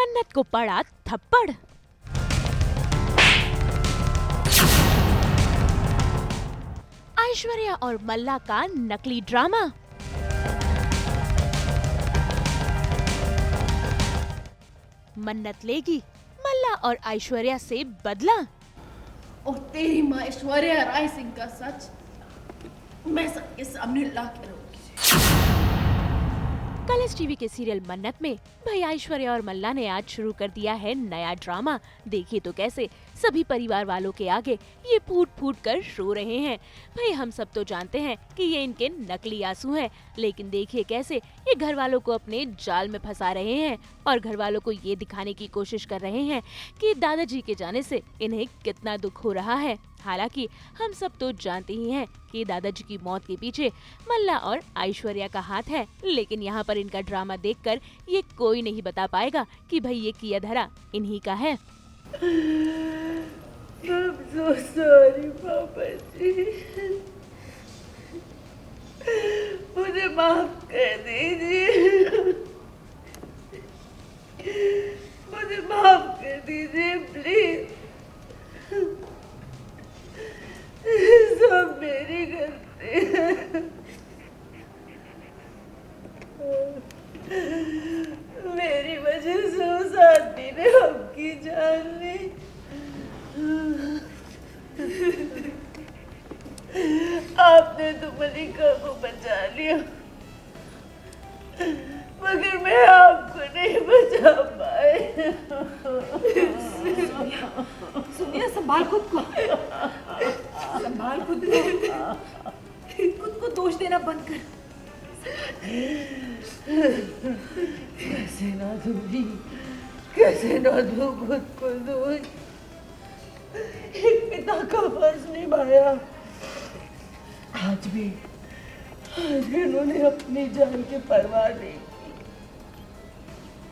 मन्नत को पड़ा थप्पड़। ऐश्वर्या और मल्ला का नकली ड्रामा। मन्नत लेगी मल्ला और ऐश्वर्या से बदला। और तेरी माँ ऐश्वर्या राय सिंह का सच मैं सबके सामने ला के रहूंगी। कलर्स टीवी के सीरियल मन्नत में भाई ऐश्वर्या और मल्ला ने आज शुरू कर दिया है नया ड्रामा। देखिए तो कैसे सभी परिवार वालों के आगे ये फूट फूट कर रो रहे हैं। भाई हम सब तो जानते हैं कि ये इनके नकली आंसू हैं, लेकिन देखिए कैसे ये घर वालों को अपने जाल में फंसा रहे हैं और घर वालों को ये दिखाने की कोशिश कर रहे हैं कि दादाजी के जाने से इन्हें कितना दुख हो रहा है। हालांकि हम सब तो जानते ही हैं कि दादाजी की मौत के पीछे मल्ला और ऐश्वर्या का हाथ है, लेकिन यहाँ पर इनका ड्रामा देखकर ये कोई नहीं बता पाएगा कि भाई ये किया धरा इन्हीं का है। I'm so sorry, पापा जी। मुझे माफ कर दीजिए। मुझे माफ कर दीजिए प्लीज। सब मेरी गलती है। मेरी वजह से उस आदमी ने आपकी जान ली। आपने तो मलिका को बचा लिया, मगर मैं आपको नहीं बचा पाए। सोनिया संभाल खुद को, संभाल खुद को दोष देना बंद कर। कैसे ना दूंगी, कैसे ना दूं खुद को दोष। एक पिता का फर्ज निभाया, आज भी उन्होंने अपनी जान की परवाह नहीं की।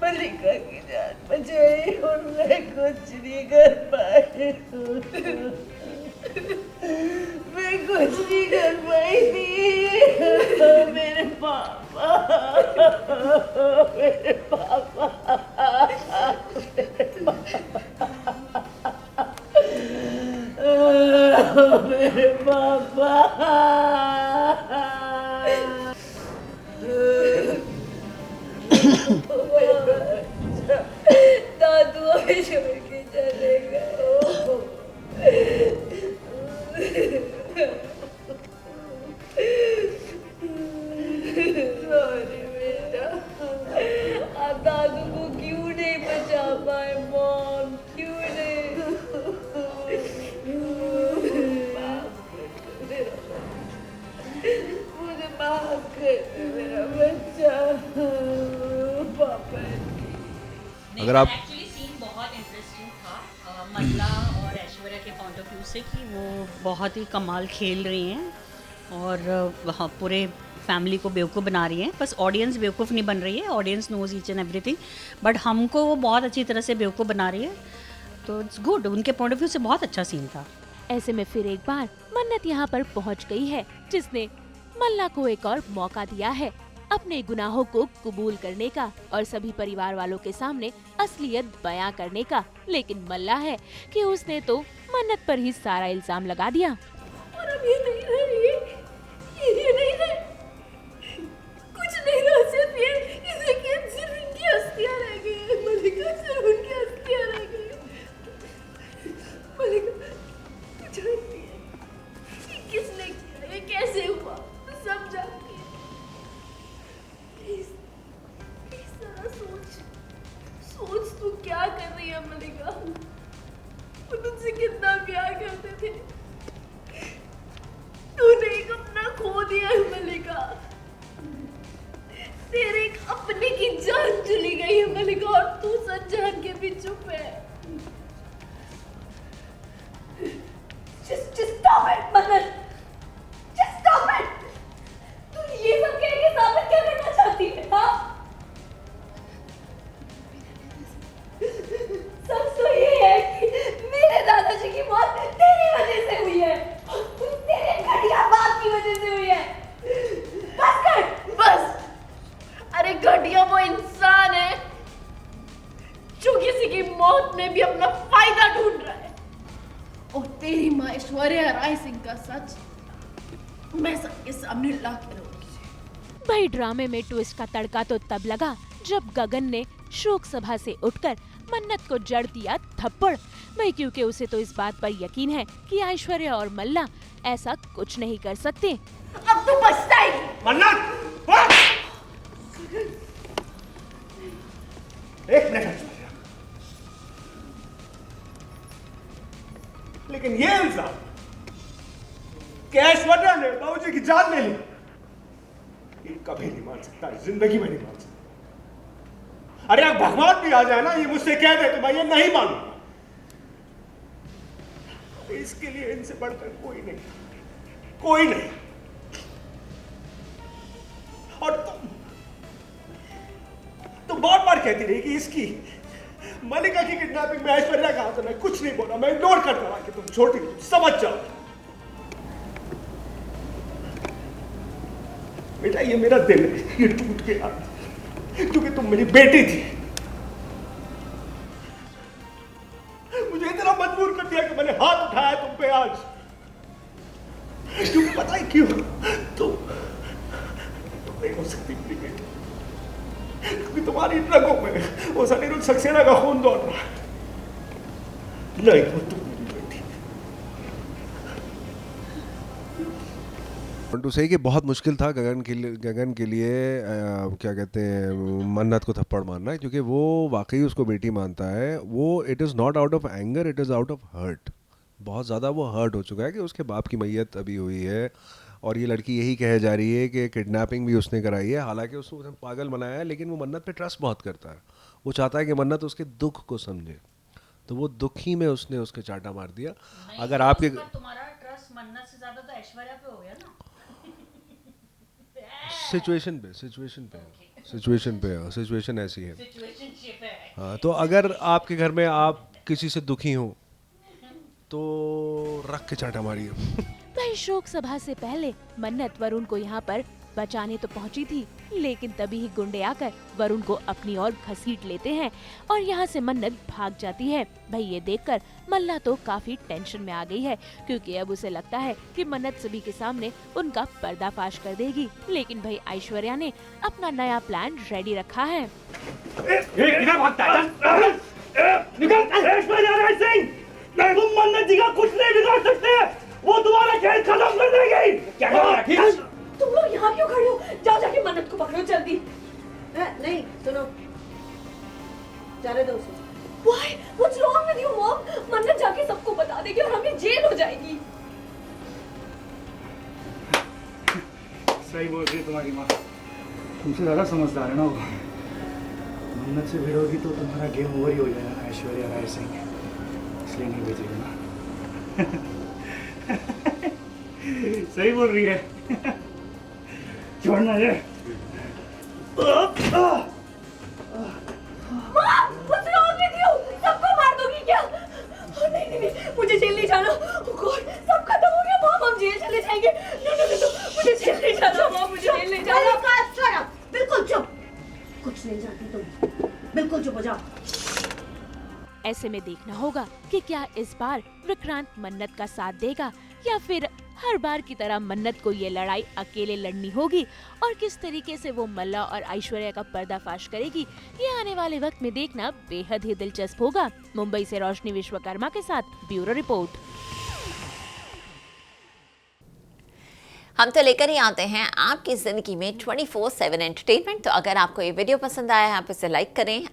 मल्लिका की जान बचाई और मैं कुछ नहीं कर पाई। मैं कुछ नहीं कर पाई थी। मेरे पापा, मेरे पापा, मेरे पापा। दादू हमें छोड़ के चले गए। सॉरी बेटा, आप दादू को क्यों नहीं बचा पाए मॉम, क्यों नहीं? मुझे माफ कर मेरा बच्चा। पापा अगर आप एक्चुअली सीन बहुत इंटरेस्टिंग था मल्ला और ऐश्वर्या के पॉइंट ऑफ व्यू से कि वो बहुत ही कमाल खेल रही हैं और वहाँ पूरे फैमिली को बेवकूफ़ बना रही हैं। बस ऑडियंस बेवकूफ़ नहीं बन रही है, audience knows each and everything, but हमको वो बहुत अच्छी तरह से बेवकूफ़ बना रही है। तो इट्स गुड, उनके पॉइंट ऑफ व्यू से बहुत अच्छा सीन था। ऐसे में फिर एक बार मन्नत यहाँ पर पहुँच गई है, जिसने मल्ला को एक और मौका दिया है अपने गुनाहों को कबूल करने का और सभी परिवार वालों के सामने असलियत बयां करने का। लेकिन मल्ला है कि उसने तो मन्नत पर ही सारा इल्जाम लगा दिया। और अब ये नहीं रही, ये नहीं रही, कुछ नहीं रहा, सिर्फ ये देखिए, सिर्फ इनकी अस्थियां रह गई है। मलिका, सिर्फ उनकी अस्थियां रह गई है। मलिका कुछ नहीं है, ये किसने किया, ये कैसे हुआ, तो सब जानती है। प्लीज जरा सोच तू क्या कर रही है मलिका? वो तुझसे कितना प्यार करते थे, तूने एक अपना खो दिया है मलिका। तेरे एक अपने की जान चली गई है मलिका, और तू सच जान के भी चुप है। Just stop it, मन्नत, just stop it। तू ये सब कह के साबित क्या करना चाहती है? हाँ, सच तो ये है कि मेरे दादाजी की मौत तेरी वजह से हुई है, तेरे घटिया बाप की वजह से हुई है। बस कर, बस। अरे घटिया वो इंसान है किसी की मौत में भी अपना फायदा ढूंढ रहा है। और तेरी माँ ऐश्वर्या राय सिंह का सच मैं सबके सामने ला के रहूंगी। भाई ड्रामे में ट्विस्ट का तड़का तो तब लगा जब गगन ने शोक सभा से उठकर मन्नत को जड़ दिया थप्पड़। भाई क्योंकि उसे तो इस बात पर यकीन है कि ऐश्वर्या और मल्ला ऐसा कुछ नहीं कर सकते। अब तू पछताएगी। मन्नत! एक मिनट ऐश्वर्या, लेकिन ये इल्जाम कि ऐश्वर्या ने बाबूजी की जान ले ली, ये कभी नहीं मान सकता, जिंदगी में नहीं मान सकता। अरे अब भगवान भी आ जाए ना, ये मुझसे कह दे तो मैं ये नहीं मानूंगा। इसके लिए इनसे बढ़कर कोई नहीं, कोई नहीं। और तुम बहुत बार कहती रही कि इसकी मलिका की किडनैपिंग में ऐश्वर्या का हाथ है। मैं कुछ नहीं बोला, मैं इग्नोर करता रहा कि तुम छोटी हो, समझ जाओ। बेटा ये मेरा दिल है, ये टूट गया क्योंकि तुम मेरी बेटी थी। मुझे इतना मजबूर कर दिया कि मैंने हाथ उठाया तुम पे आज। क्योंकि पता है क्यों? तुम नहीं हो सकती मेरी बेटी, क्योंकि तुम्हारी रगों में वो अनिरुद्ध सक्सेना का खून दौड़ रहा है। नहीं हो तुम मेरी बेटी। टू से कि बहुत मुश्किल था गगन के लिए क्या कहते हैं मन्नत को थप्पड़ मारना, क्योंकि वो वाकई उसको बेटी मानता है। वो it is not out of anger, it is out of hurt. बहुत ज़्यादा वो हर्ट हो चुका है कि उसके बाप की मैयत अभी हुई है और ये लड़की यही कहे जा रही है कि किडनैपिंग भी उसने कराई है। हालांकि उसने पागल बनाया है, लेकिन वो मन्नत पे ट्रस्ट बहुत करता है। वो चाहता है कि मन्नत उसके दुख को समझे, तो वो दुख ही में उसने उसके चाटा मार दिया। अगर आपके तुम्हारा ट्रस्ट मन्नत से ज्यादा तो ऐश्वर्या पे हो गया ना। सिचुएशन ऐसी है। हाँ, तो अगर आपके घर में आप किसी से दुखी हो तो रख के चाटा मारिए। भाई शोक सभा से पहले मन्नत वरुण को यहाँ पर बचाने तो पहुँची थी, लेकिन तभी ही गुंडे आकर वरुण को अपनी ओर घसीट लेते हैं और यहाँ से मन्नत भाग जाती है। भाई ये देखकर मल्ला तो काफी टेंशन में आ गई है, क्योंकि अब उसे लगता है कि मन्नत सभी के सामने उनका पर्दाफाश कर देगी। लेकिन भाई ऐश्वर्या ने अपना नया प्लान रेडी रखा है। किधर भागता है? निकल! ऐश्वर्या राय सिंह, तुम मन्नत जी का कुछ नहीं बिगाड़ सकते। वो तुम्हारा खेल खत्म कर देगी। क्या कर रहा है? तुम लोग यहाँ क्यों खड़े हो? जाओ जाके मन्नत को पकड़ो जल्दी। नहीं सुनो, जाने दो उसे। Why? What's wrong with you, mom? मन्नत जाके सबको बता देगी और हमें जेल हो जाएगी। सही बोल रही है तुम्हारी माँ, तुमसे ज्यादा समझदार है ना वो। मन्नत से भिड़ोगी तो तुम्हारा गेम ओवर ही हो जाएगा ना ऐश्वर्या राय सिंह, इसलिए नहीं भेजेगा ना। सही बोल रही है। छोड़ना है। What's wrong with you? सबको मार दोगी क्या? नहीं, मुझे जेल नहीं जाना। Oh God, सब खत्म हो गया मॉम, हम जेल चले जाएंगे। No, मुझे जेल नहीं जाना मॉम, मुझे जेल नहीं जाना। शट अप, बिल्कुल चुप। कुछ नहीं जानती तुम, बिल्कुल चुप हो जाओ। ऐसे में देखना होगा कि क्या इस बार विक्रांत मन्नत का साथ देगा या फिर हर बार की तरह मन्नत को ये लड़ाई अकेले लड़नी होगी, और किस तरीके से वो मल्ला और ऐश्वर्या का पर्दाफाश करेगी, ये आने वाले वक्त में देखना बेहद ही दिलचस्प होगा। मुंबई से रोशनी विश्वकर्मा के साथ ब्यूरो रिपोर्ट। हम तो लेकर ही आते हैं आपकी जिंदगी में 24/7 एंटरटेनमेंट। तो अगर आपको ये वीडियो पसंद आया है, आप इसे लाइक करें,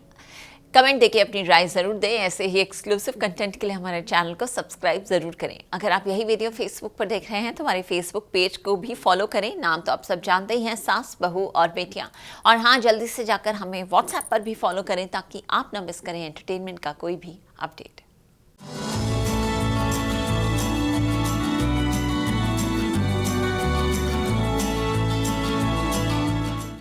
कमेंट देके अपनी राय ज़रूर दें। ऐसे ही एक्सक्लूसिव कंटेंट के लिए हमारे चैनल को सब्सक्राइब ज़रूर करें। अगर आप यही वीडियो फेसबुक पर देख रहे हैं तो हमारे फेसबुक पेज को भी फॉलो करें। नाम तो आप सब जानते ही हैं, सास बहू और बेटियां। और हाँ, जल्दी से जाकर हमें व्हाट्सएप पर भी फॉलो करें ताकि आप ना मिस करें एंटरटेनमेंट का कोई भी अपडेट।